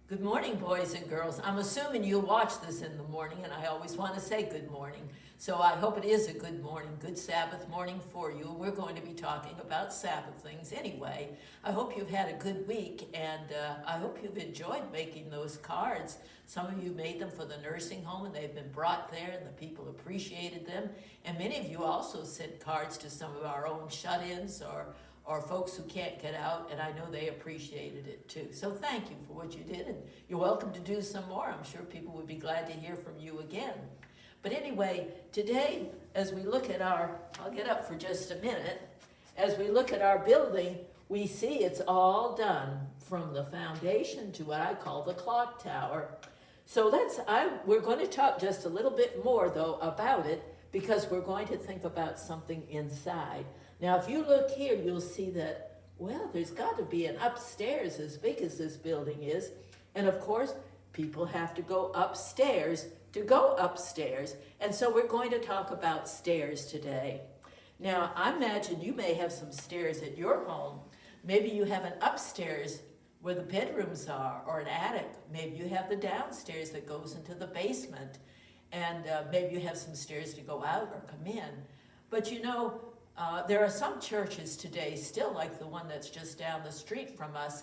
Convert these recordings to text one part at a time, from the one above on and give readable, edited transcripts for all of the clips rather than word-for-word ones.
Good morning, boys and girls. I'm assuming you'll watch this in the morning, and I always want to say good morning. So I hope it is a good morning, good Sabbath morning for you. We're going to be talking about Sabbath things anyway. I hope you've had a good week, and I hope you've enjoyed making those cards. Some of you made them for the nursing home, and they've been brought there, and the people appreciated them. And many of you also sent cards to some of our own shut-ins or folks who can't get out, and I know they appreciated it too. So thank you for what you did, and you're welcome to do some more. I'm sure people would be glad to hear from you again. But anyway, today, as we look at I'll get up for just a minute, as we look at our building, we see it's all done from the foundation to what I call the clock tower. So we're going to talk just a little bit more though about it, because we're going to think about something inside. Now, if you look here, you'll see that, well, there's got to be an upstairs as big as this building is. And of course, people have to go upstairs to go upstairs. And so we're going to talk about stairs today. Now, I imagine you may have some stairs at your home. Maybe you have an upstairs where the bedrooms are, or an attic. Maybe you have the downstairs that goes into the basement. And maybe you have some stairs to go out or come in. But you know, there are some churches today, still like the one that's just down the street from us,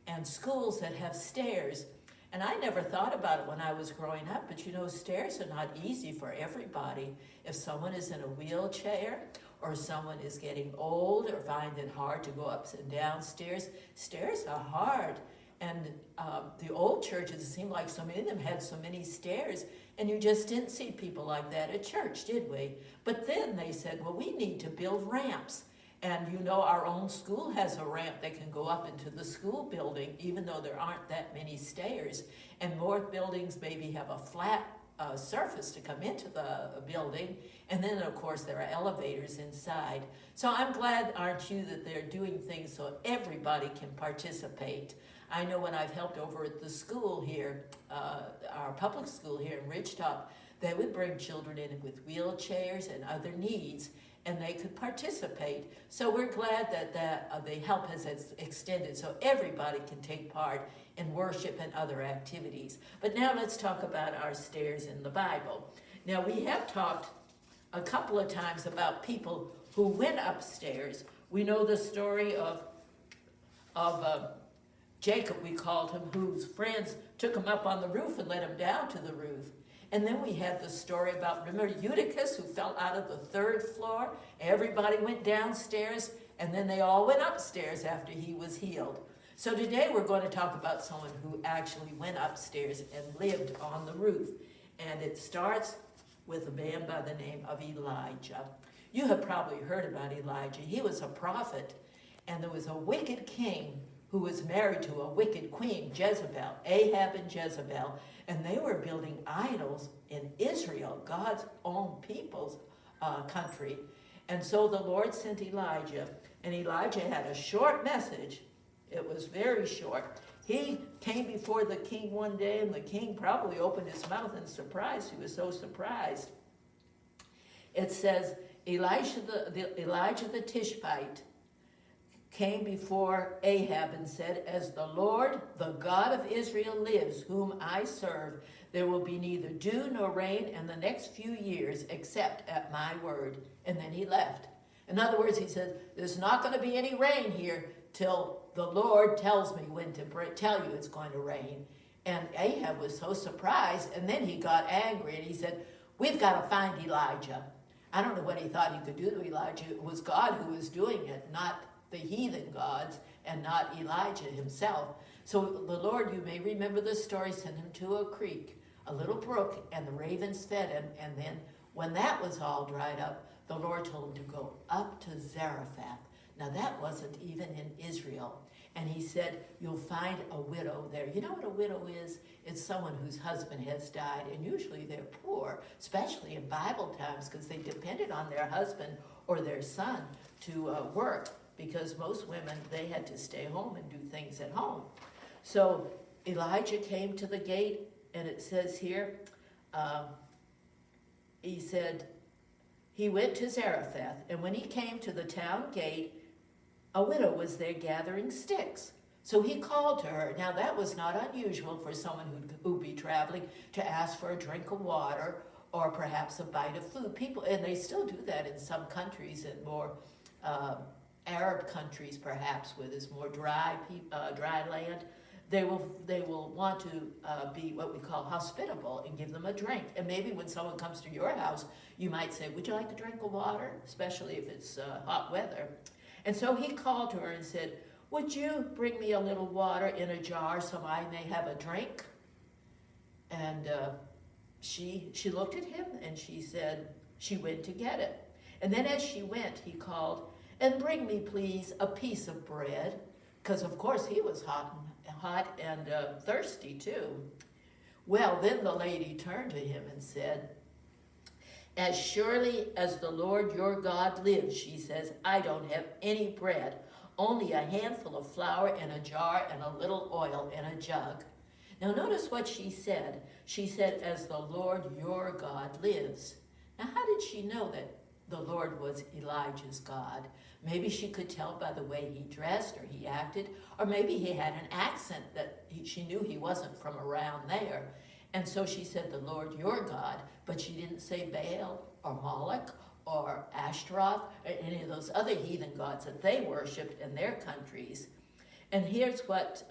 and schools that have stairs. And I never thought about it when I was growing up, but you know, stairs are not easy for everybody. If someone is in a wheelchair, or someone is getting old, or find it hard to go up and down stairs, stairs are hard. And the old churches, it seemed like so many of them had so many stairs, and you just didn't see people like that at church, did we? But then they said, well, we need to build ramps. And you know, our own school has a ramp that can go up into the school building, even though there aren't that many stairs. And more buildings maybe have a flat surface to come into the building. And then, of course, there are elevators inside. So I'm glad, aren't you, that they're doing things so everybody can participate. I know when I've helped over at the school here, our public school here in Ridgetop, they would bring children in with wheelchairs and other needs, and they could participate. So we're glad that the help has extended so everybody can take part in worship and other activities. But now let's talk about our stairs in the Bible. Now, we have talked a couple of times about people who went upstairs. We know the story of Jacob, we called him, whose friends took him up on the roof and let him down to the roof. And then we had the story about, remember Eutychus, who fell out of the third floor? Everybody went downstairs, and then they all went upstairs after he was healed. So today we're going to talk about someone who actually went upstairs and lived on the roof. And it starts with a man by the name of Elijah. You have probably heard about Elijah. He was a prophet, and there was a wicked king who was married to a wicked queen, Jezebel, Ahab and Jezebel, and they were building idols in Israel, God's own people's country. And so the Lord sent Elijah, and Elijah had a short message. It was very short. He came before the king one day, and the king probably opened his mouth in surprise. He was so surprised. It says, Elijah the Tishbite came before Ahab and said, as the Lord, the God of Israel lives, whom I serve, there will be neither dew nor rain in the next few years except at my word. And then he left. In other words, he said, there's not going to be any rain here till the Lord tells me when to tell you it's going to rain. And Ahab was so surprised, and then he got angry, and he said, we've got to find Elijah. I don't know what he thought he could do to Elijah. It was God who was doing it, not the heathen gods, and not Elijah himself. So the Lord, you may remember the story, sent him to a creek, a little brook, and the ravens fed him. And then when that was all dried up, the Lord told him to go up to Zarephath. Now that wasn't even in Israel. And he said, you'll find a widow there. You know what a widow is? It's someone whose husband has died, and usually they're poor, especially in Bible times, because they depended on their husband or their son to work, because most women, they had to stay home and do things at home. So Elijah came to the gate, and it says here, he said, he went to Zarephath, and when he came to the town gate, a widow was there gathering sticks. So he called to her. Now that was not unusual for someone who'd be traveling to ask for a drink of water or perhaps a bite of food. People, and they still do that in some countries, in more Arab countries perhaps, where there's more dry land. They will want to be what we call hospitable and give them a drink. And maybe when someone comes to your house, you might say, would you like a drink of water? Especially if it's hot weather. And so he called to her and said, would you bring me a little water in a jar so I may have a drink? And she looked at him and she said she went to get it. And then as she went, he called, and bring me please a piece of bread, because of course he was hot and thirsty too. Well, then the lady turned to him and said, as surely as the Lord your God lives, she says, I don't have any bread, only a handful of flour in a jar and a little oil in a jug. Now notice what she said. She said, as the Lord your God lives. Now how did she know that the Lord was Elijah's God? Maybe she could tell by the way he dressed or he acted, or maybe he had an accent that she knew he wasn't from around there. And so she said, the Lord your God, but she didn't say Baal or Moloch or Ashtaroth or any of those other heathen gods that they worshipped in their countries. And here's what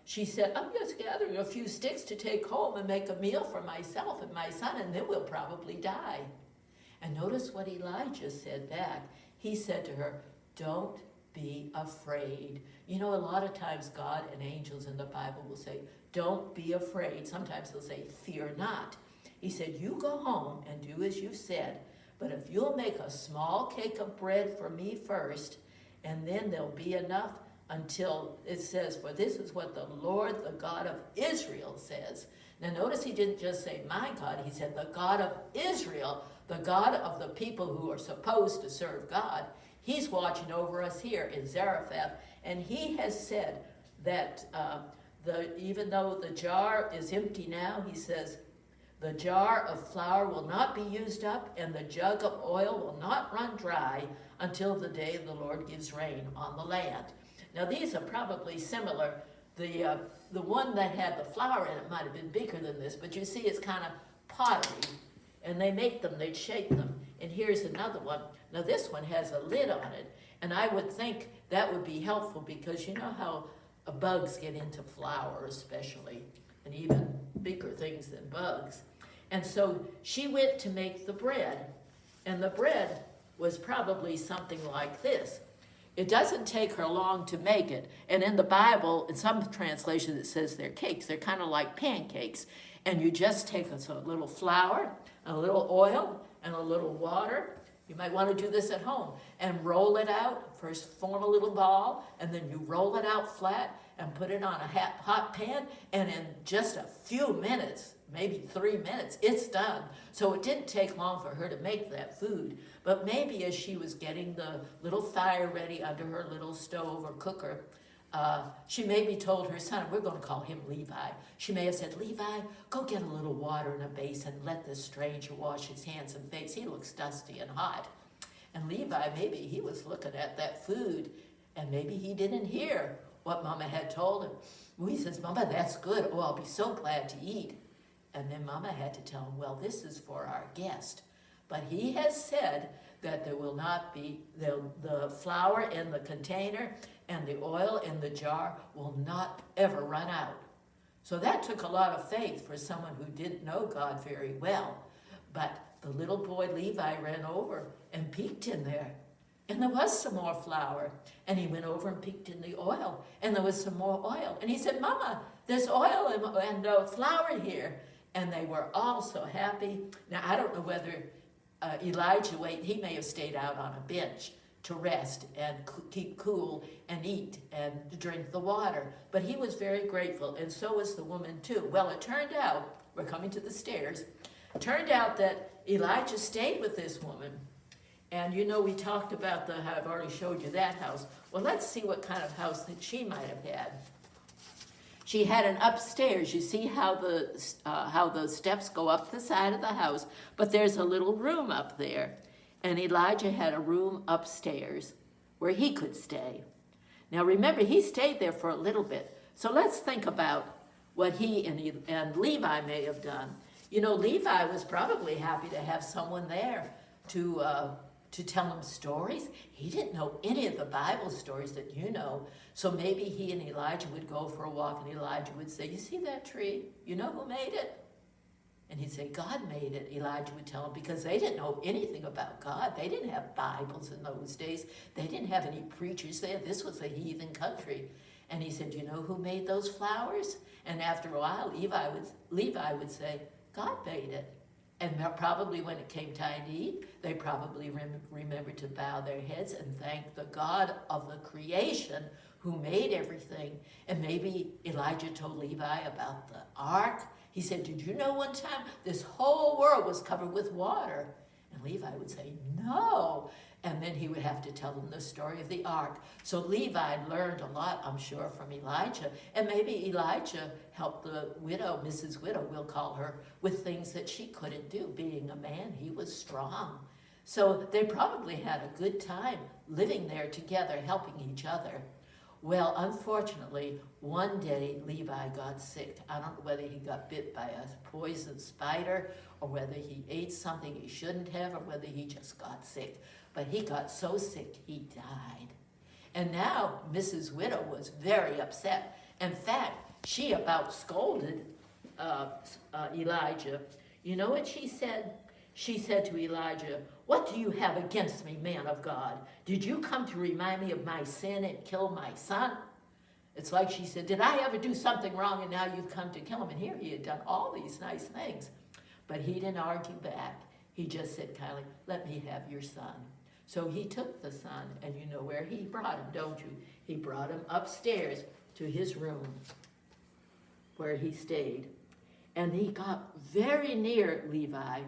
she said, I'm just gathering a few sticks to take home and make a meal for myself and my son, and then we'll probably die. And notice what Elijah said back. He said to her, don't be afraid. You know, a lot of times God and angels in the Bible will say, don't be afraid. Sometimes they'll say, fear not. He said, you go home and do as you've said, but if you'll make a small cake of bread for me first, and then there'll be enough until it says, for this is what the Lord, the God of Israel says. Now notice he didn't just say my God, he said the God of Israel, the God of the people who are supposed to serve God. He's watching over us here in Zarephath, and he has said that even though the jar is empty now, he says, the jar of flour will not be used up, and the jug of oil will not run dry until the day the Lord gives rain on the land. Now these are probably similar. The one that had the flour in it might have been bigger than this, but you see it's kind of pottery, and they make them, they shape them. And here's another one. Now this one has a lid on it, and I would think that would be helpful because you know how bugs get into flour especially, and even bigger things than bugs. And so she went to make the bread, and the bread was probably something like this. It doesn't take her long to make it. And in the Bible, in some translations, it says they're cakes. They're kind of like pancakes. And you just take a little flour, a little oil, and a little water. You might want to do this at home. And roll it out. First form a little ball, and then you roll it out flat and put it on a hot pan. And in just a few minutes, maybe 3 minutes, it's done. So it didn't take long for her to make that food. But maybe as she was getting the little fire ready under her little stove or cooker, she maybe told her son, we're going to call him Levi. She may have said, Levi, go get a little water in a basin. Let this stranger wash his hands and face. He looks dusty and hot. And Levi, maybe he was looking at that food, and maybe he didn't hear what Mama had told him. Well, he says, Mama, that's good. Oh, I'll be so glad to eat. And then Mama had to tell him, well, this is for our guest. But he has said that there will not be, the flour in the container and the oil in the jar will not ever run out. So that took a lot of faith for someone who didn't know God very well. But the little boy Levi ran over and peeked in there. And there was some more flour. And he went over and peeked in the oil. And there was some more oil. And he said, Mama, there's oil and flour here. And they were all so happy. Now, I don't know whether Elijah, he may have stayed out on a bench to rest and keep cool and eat and drink the water. But he was very grateful, and so was the woman too. Well, it turned out, we're coming to the stairs, turned out that Elijah stayed with this woman. And you know, we talked about I've already showed you that house. Well, let's see what kind of house that she might have had. She had an upstairs. You see how the steps go up the side of the house, but there's a little room up there. And Elijah had a room upstairs where he could stay. Now remember, he stayed there for a little bit. So let's think about what he and Levi may have done. You know, Levi was probably happy to have someone there to tell him stories. He didn't know any of the Bible stories that you know. So maybe he and Elijah would go for a walk, and Elijah would say, you see that tree? You know who made it? And he'd say, God made it. Elijah would tell him, because they didn't know anything about God. They didn't have Bibles in those days. They didn't have any preachers there. This was a heathen country. And he said, you know who made those flowers? And after a while, Levi would say, God made it. And probably when it came time to eat, they probably remembered to bow their heads and thank the God of the creation who made everything. And maybe Elijah told Levi about the ark. He said, did you know one time this whole world was covered with water? And Levi would say, no. And then he would have to tell them the story of the ark. So Levi learned a lot, I'm sure, from Elijah. And maybe Elijah helped the widow, Mrs. Widow, we'll call her, with things that she couldn't do. Being a man, he was strong. So they probably had a good time living there together, helping each other. Well, unfortunately, one day Levi got sick. I don't know whether he got bit by a poison spider or whether he ate something he shouldn't have or whether he just got sick. But he got so sick, he died. And now Mrs. Widow was very upset. In fact, she about scolded Elijah. You know what she said? She said to Elijah, what do you have against me, man of God? Did you come to remind me of my sin and kill my son? It's like she said, did I ever do something wrong and now you've come to kill him? And here he had done all these nice things. But he didn't argue back. He just said kindly, let me have your son. So he took the son, and you know where he brought him, don't you? He brought him upstairs to his room where he stayed. And he got very near Levi.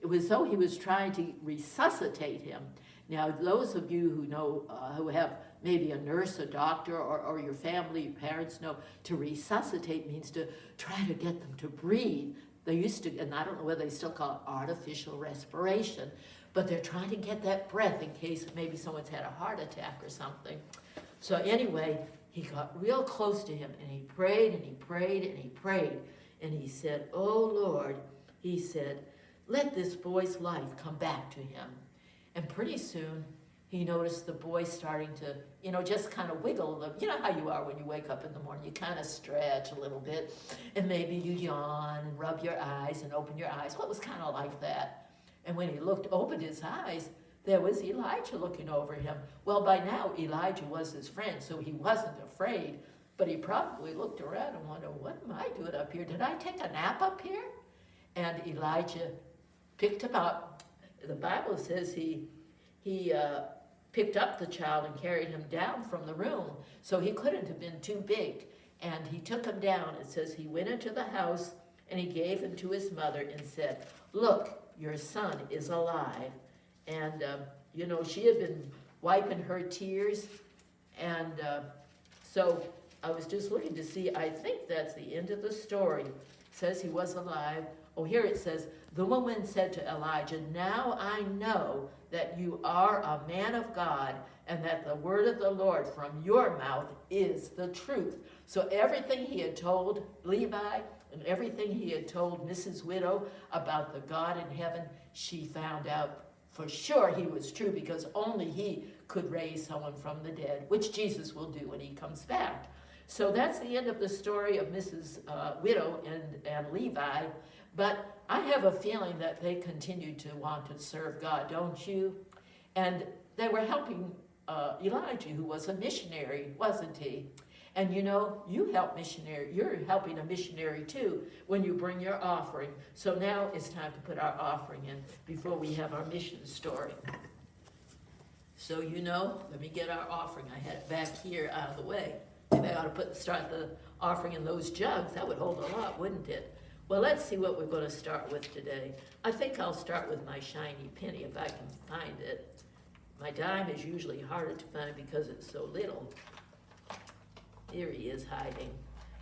It was though he was trying to resuscitate him. Now, those of you who know, who have maybe a nurse, a doctor, or your family, your parents know, to resuscitate means to try to get them to breathe. They used to, and I don't know whether they still call it artificial respiration, but they're trying to get that breath in case maybe someone's had a heart attack or something. So anyway, he got real close to him, and he prayed, and he prayed, and he prayed. And he said, oh, Lord, he said, let this boy's life come back to him. And pretty soon, he noticed the boy starting to, just kind of wiggle. You know how you are when you wake up in the morning. You kind of stretch a little bit, and maybe you yawn and rub your eyes and open your eyes. Well, it was kind of like that. And when he opened his eyes, there was Elijah looking over him. Well, by now, Elijah was his friend, so he wasn't afraid. But he probably looked around and wondered, what am I doing up here? Did I take a nap up here? And Elijah picked him up. The Bible says he picked up the child and carried him down from the room. So he couldn't have been too big. And he took him down. It says he went into the house and he gave him to his mother and said, look, your son is alive. And, she had been wiping her tears. And so I was just looking to see, I think that's the end of the story. It says he was alive. Oh, here it says, the woman said to Elijah, now I know that you are a man of God and that the word of the Lord from your mouth is the truth. So everything he had told Levi and everything he had told Mrs. Widow about the God in heaven, she found out for sure he was true because only he could raise someone from the dead, which Jesus will do when he comes back. So that's the end of the story of Mrs. Widow and Levi. But I have a feeling that they continued to want to serve God, don't you? And they were helping Elijah, who was a missionary, wasn't he? And you help missionary. You're helping a missionary too when you bring your offering. So now it's time to put our offering in before we have our mission story. So let me get our offering. I had it back here out of the way. Maybe I ought to start the offering in those jugs. That would hold a lot, wouldn't it? Well, let's see what we're going to start with today. I think I'll start with my shiny penny if I can find it. My dime is usually harder to find because it's so little. Here he is hiding.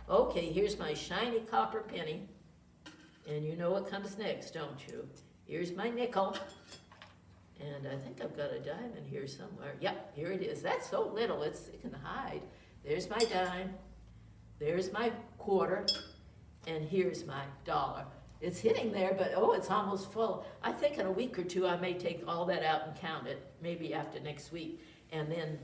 Okay, here's my shiny copper penny. And you know what comes next, don't you? Here's my nickel. And I think I've got a dime in here somewhere. Yep, here it is. That's so little, it can hide. There's my dime, there's my quarter, and here's my dollar. It's hitting there, but oh, it's almost full. I think in a week or two, I may take all that out and count it, maybe after next week. And then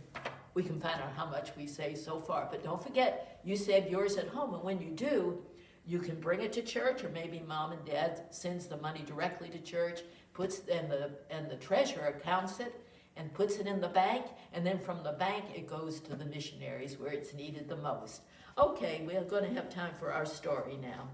we can find out how much we saved so far. But don't forget, you saved yours at home, and when you do, you can bring it to church, or maybe mom and dad sends the money directly to church, and the treasurer counts it and puts it in the bank, and then from the bank it goes to the missionaries where it's needed the most. Okay, we're going to have time for our story now.